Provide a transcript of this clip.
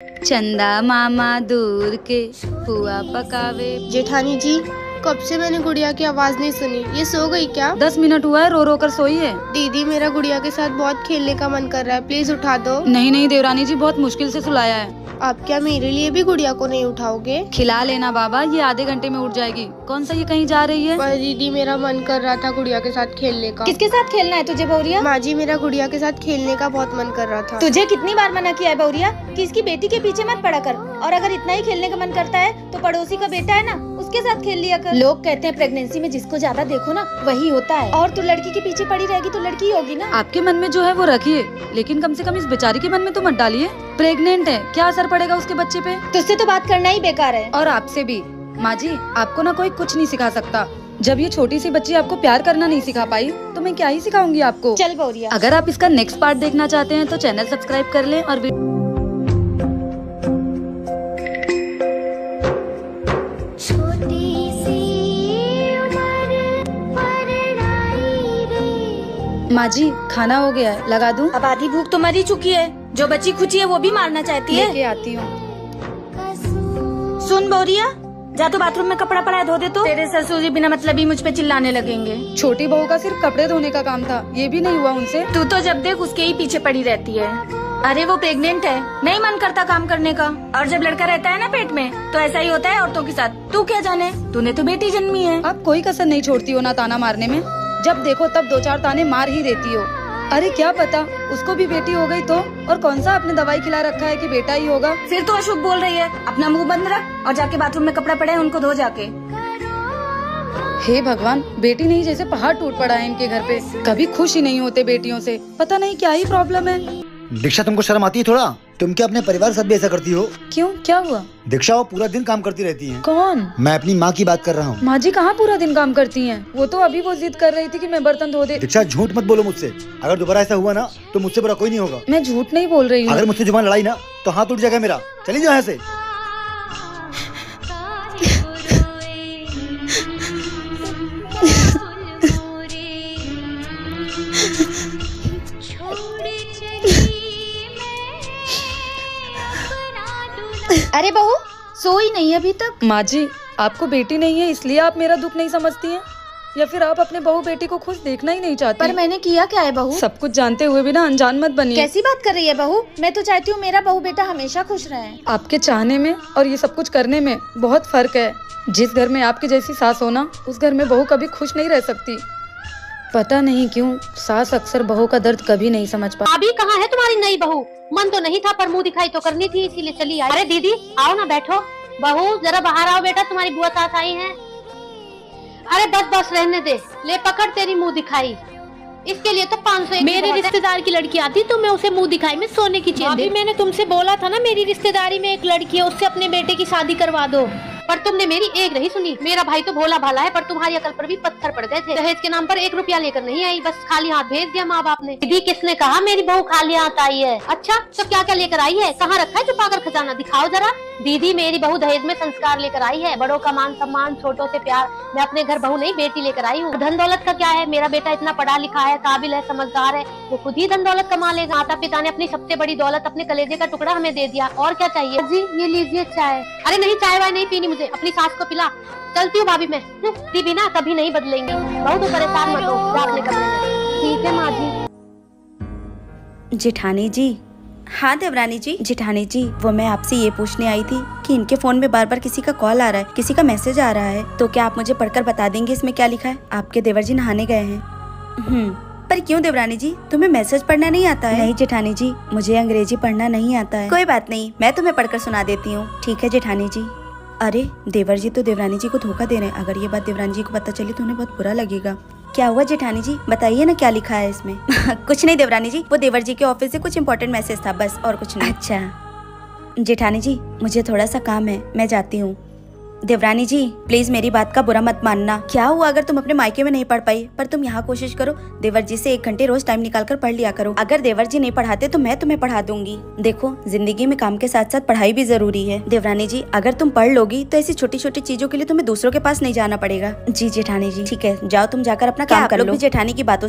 चंदा मामा दूर के हुआ पकावे। जेठानी जी, कब से मैंने गुड़िया की आवाज नहीं सुनी। ये सो गई क्या? 10 मिनट हुआ है, रो रो कर सोई है। दीदी, मेरा गुड़िया के साथ बहुत खेलने का मन कर रहा है, प्लीज उठा दो। नहीं नहीं देवरानी जी, बहुत मुश्किल से सुलाया है। आप क्या मेरे लिए भी गुड़िया को नहीं उठाओगे? खिला लेना बाबा, ये आधे घंटे में उठ जाएगी। कौन सा ये कहीं जा रही है? पर दीदी, मेरा मन कर रहा था गुड़िया के साथ खेलने का। किसके साथ खेलना है तुझे बौरिया? माँ जी, मेरा गुड़िया के साथ खेलने का बहुत मन कर रहा था। तुझे कितनी बार मना किया है बौरिया कि इसकी बेटी के पीछे मत पड़ा कर, और अगर इतना ही खेलने का मन करता है तो पड़ोसी का बेटा है ना, उसके साथ खेल लिया कर। लोग कहते हैं प्रेगनेंसी में जिसको ज्यादा देखो ना वही होता है, और तू लड़की के पीछे पड़ी रहेगी तो लड़की होगी ना। आपके मन में जो है वो रखिए, लेकिन कम से कम इस बेचारी के मन में तो मत डालिए। प्रेग्नेंट है, क्या असर पड़ेगा उसके बच्चे पे? तुझसे तो बात करना ही बेकार है। और आपसे भी। माँ जी, आपको ना कोई कुछ नहीं सिखा सकता। जब ये छोटी सी बच्ची आपको प्यार करना नहीं सिखा पाई तो मैं क्या ही सिखाऊंगी आपको। चल बौरिया, अगर आप इसका नेक्स्ट पार्ट देखना चाहते हैं तो चैनल सब्सक्राइब कर लें और माँ जी, खाना हो गया है, लगा दूं? अब आधी भूख तो मर ही चुकी है, जो बच्ची खुची है वो भी मारना चाहती है। लेके आती हूँ। सुन बौरिया, जा तो बाथरूम में कपड़ा पड़ा है, धो दे तो। तेरे ससुर जी बिना मतलब ही मुझ पे चिल्लाने लगेंगे। छोटी बहू का सिर्फ कपड़े धोने का काम था, ये भी नहीं हुआ उनसे। तू तो जब देख उसके ही पीछे पड़ी रहती है। अरे वो प्रेग्नेंट है, नहीं मन करता काम करने का, और जब लड़का रहता है ना पेट में तो ऐसा ही होता है औरतों के साथ। तू क्या जाने, तूने तो बेटी जन्मी है। आप कोई कसर नहीं छोड़ती हो ना ताना मारने में, जब देखो तब 2-4 ताने मार ही देती हो। अरे क्या पता उसको भी बेटी हो गई तो, और कौन सा आपने दवाई खिला रखा है कि बेटा ही होगा। फिर तो अशुभ बोल रही है, अपना मुंह बंद रख और जाके बाथरूम में कपड़ा पड़े हैं उनको धो जाके। हे भगवान, बेटी नहीं जैसे पहाड़ टूट पड़ा है इनके घर पे। कभी खुश ही नहीं होते बेटियों से, पता नहीं क्या ही प्रॉब्लम है। दीक्षा, तुमको शर्म आती है थोड़ा? तुम क्या अपने परिवार के साथ भी ऐसा करती हो? क्यों, क्या हुआ? दीक्षा, वो पूरा दिन काम करती रहती हैं। कौन? मैं अपनी माँ की बात कर रहा हूँ। माँ जी कहाँ पूरा दिन काम करती हैं? वो तो अभी वो जिद कर रही थी कि मैं बर्तन धो दे। दीक्षा, झूठ मत बोलो मुझसे। अगर दोबारा ऐसा हुआ ना तो मुझसे बुरा कोई नहीं होगा। मैं झूठ नहीं बोल रही हूँ। अगर मुझसे जुबान लड़ाई ना तो हाथ उठ जाएगा मेरा। चली जाओ यहाँ से। अरे बहू, सोई नहीं अभी तक? माँ जी, आपको बेटी नहीं है इसलिए आप मेरा दुख नहीं समझती हैं, या फिर आप अपने बहू बेटी को खुश देखना ही नहीं चाहती? पर मैंने किया क्या है बहू? सब कुछ जानते हुए भी ना अनजान मत बनिए। कैसी बात कर रही है बहू? मैं तो चाहती हूँ मेरा बहू बेटा हमेशा खुश रहे। आपके चाहने में और ये सब कुछ करने में बहुत फर्क है। जिस घर में आपकी जैसी सास हो ना, उस घर में बहू कभी खुश नहीं रह सकती। पता नहीं क्यों सास अक्सर बहू का दर्द कभी नहीं समझ पा। अभी कहाँ है तुम्हारी नई बहू? मन तो नहीं था पर मुंह दिखाई तो करनी थी, इसीलिए चली आई। अरे दीदी आओ ना, बैठो। बहू जरा बाहर आओ बेटा, तुम्हारी बुआ सास आई हैं। अरे बस बस रहने दे, ले पकड़ तेरी मुंह दिखाई। इसके लिए तो 500। मेरे रिश्तेदार की लड़की आती तो मैं उसे मुंह दिखाई में सोने की चेन दे। मैंने तुमसे बोला था ना, मेरी रिश्तेदारी में एक लड़की है, उससे अपने बेटे की शादी करवा दो, पर तुमने मेरी एक नहीं सुनी। मेरा भाई तो भोला भाला है, पर तुम्हारी अकल पर भी पत्थर पड़ गए थे। दहेज के नाम पर 1 रुपया लेकर नहीं आई, बस खाली हाथ भेज दिया माँ बाप ने। दीदी, किसने कहा मेरी बहू खाली हाथ आई है? अच्छा तो क्या क्या लेकर आई है? कहाँ रखा है छुपाकर खजाना? दिखाओ जरा। दीदी, मेरी बहू दहेज में संस्कार लेकर आई है, बड़ों का मान सम्मान, छोटों से प्यार। मैं अपने घर बहू नहीं बेटी लेकर आई हूँ। धन दौलत का क्या है? मेरा बेटा इतना पढ़ा लिखा है, काबिल है, समझदार है, वो खुद ही धन दौलत कमा लेगा। माता पिता ने अपनी सबसे बड़ी दौलत, अपने कलेजे का टुकड़ा हमें दे दिया, और क्या चाहिए? जी ये लीजिए चाय। अरे नहीं, चाय वाय नहीं पीनी मुझे, अपनी सास को पिला। चलती हूँ भाभी मैं, दीदी ना कभी नहीं बदलेंगी। बहुत परेशान मत हो, जा अपने कमरे में। ठीक है माँ जी। जेठानी जी। हाँ देवरानी जी। जेठानी जी, वो मैं आपसे ये पूछने आई थी कि इनके फोन में बार बार किसी का कॉल आ रहा है, किसी का मैसेज आ रहा है, तो क्या आप मुझे पढ़कर बता देंगे इसमें क्या लिखा है? आपके देवर जी नहाने गए हैं। पर क्यों देवरानी जी, तुम्हें मैसेज पढ़ना नहीं आता है? नहीं जेठानी जी, मुझे अंग्रेजी पढ़ना नहीं आता है। कोई बात नहीं, मैं तुम्हें पढ़कर सुना देती हूँ। ठीक है जेठानी जी। अरे देवर जी तो देवरानी जी को धोखा दे रहे हैं, अगर ये बात देवरानी जी को पता चली तो उन्हें बहुत बुरा लगेगा। क्या हुआ जेठानी जी, बताइए ना क्या लिखा है इसमें? कुछ नहीं देवरानी जी, वो देवर जी के ऑफिस से कुछ इम्पोर्टेंट मैसेज था, बस और कुछ नहीं। अच्छा जेठानी जी, मुझे थोड़ा सा काम है, मैं जाती हूँ। देवरानी जी प्लीज मेरी बात का बुरा मत मानना। क्या हुआ अगर तुम अपने मायके में नहीं पढ़ पाई, पर तुम यहाँ कोशिश करो, देवर जी से 1 घंटे रोज टाइम निकाल कर पढ़ लिया करो। अगर देवर जी नहीं पढ़ाते तो मैं तुम्हें पढ़ा दूंगी। देखो जिंदगी में काम के साथ साथ पढ़ाई भी जरूरी है। देवरानी जी अगर तुम पढ़ लोगी तो ऐसी छोटी छोटी चीजों के लिए तुम्हें दूसरों के पास नहीं जाना पड़ेगा। जी जेठानी जी ठीक है, जाओ तुम जाकर अपना काम कर लो। जेठानी की बातों